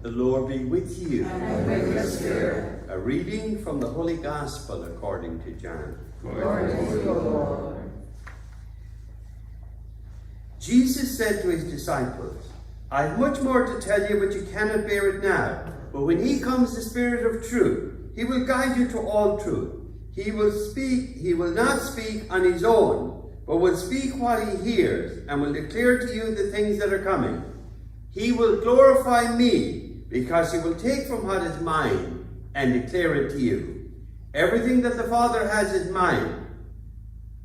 The Lord be with you. And with your spirit. A reading from the Holy Gospel according to John. Glory to you, Lord. Jesus said to his disciples, I have much more to tell you, but you cannot bear it now. But when he comes, the Spirit of truth, he will guide you to all truth. He will not speak on his own, but will speak what he hears, and will declare to you the things that are coming. He will glorify me, because he will take from what is mine and declare it to you. Everything that the Father has is mine.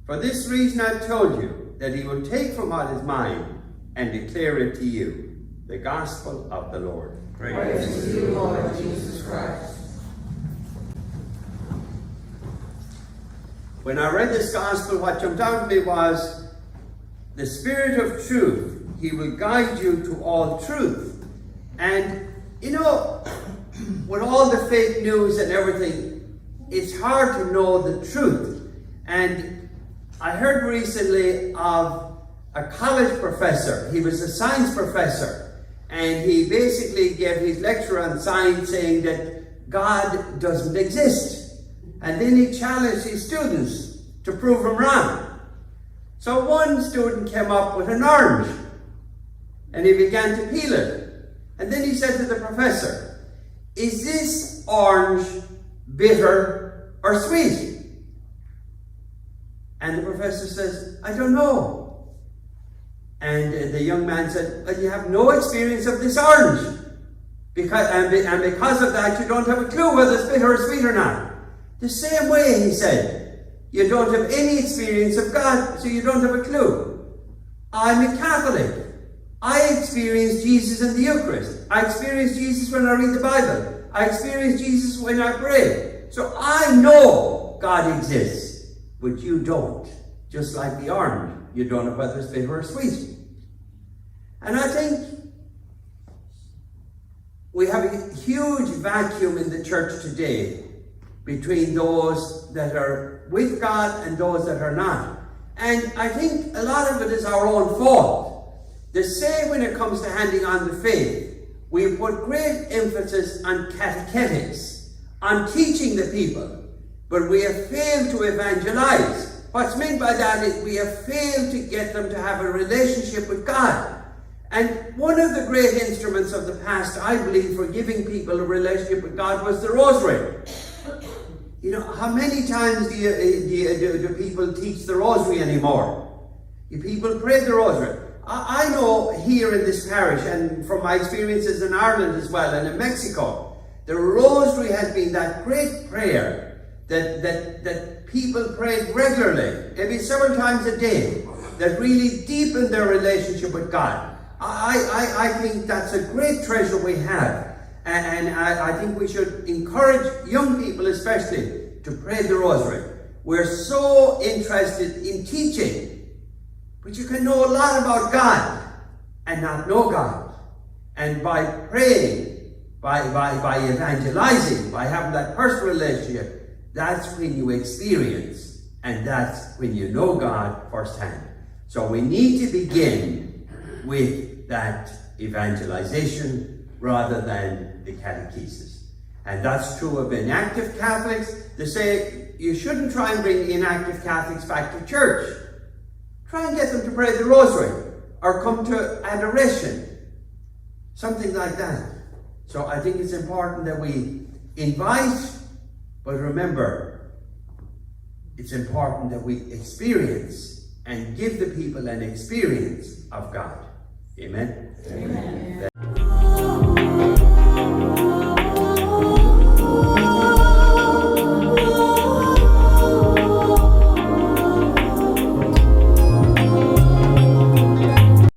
For this reason I told you, that he will take from what is mine and declare it to you. The Gospel of the Lord. Praise to you, Lord Jesus Christ. When I read this Gospel, what jumped out to me was the Spirit of truth. He will guide you to all truth. And you know, with all the fake news and everything, it's hard to know the truth. And I heard recently of a college professor. He was a science professor. And he basically gave his lecture on science saying that God doesn't exist. And then he challenged his students to prove him wrong. So one student came up with an orange. And he began to peel it. And then he said to the professor, is this orange bitter or sweet? And the professor says, I don't know. And the young man said, well, you have no experience of this orange. And because of that, you don't have a clue whether it's bitter or sweet or not. The same way, he said, you don't have any experience of God, so you don't have a clue. I'm a Catholic. I experience Jesus in the Eucharist. I experience Jesus when I read the Bible. I experience Jesus when I pray. So I know God exists, but you don't. Just like the orange, you don't know whether it's bitter or sweet. And I think we have a huge vacuum in the church today between those that are with God and those that are not. And I think a lot of it is our own fault. The same when it comes to handing on the faith. We put great emphasis on catechetics, on teaching the people, but we have failed to evangelize. What's meant by that is we have failed to get them to have a relationship with God. And one of the great instruments of the past, I believe, for giving people a relationship with God was the rosary. You know, how many times do people teach the rosary anymore? Do people pray the rosary? I know here in this parish, and from my experiences in Ireland as well, and in Mexico, the rosary has been that great prayer that people prayed regularly, maybe several times a day, that really deepened their relationship with God. I think that's a great treasure we have. And I think we should encourage young people especially to pray the rosary. We're so interested in teaching. But you can know a lot about God and not know God. And by praying, by evangelizing, by having that personal relationship, that's when you experience, and that's when you know God firsthand. So we need to begin with that evangelization rather than the catechesis. And that's true of inactive Catholics. They say you shouldn't try and bring inactive Catholics back to church. Try and get them to pray the rosary or come to adoration. Something like that. So I think it's important that we invite, but remember, it's important that we experience and give the people an experience of God. Amen? Amen.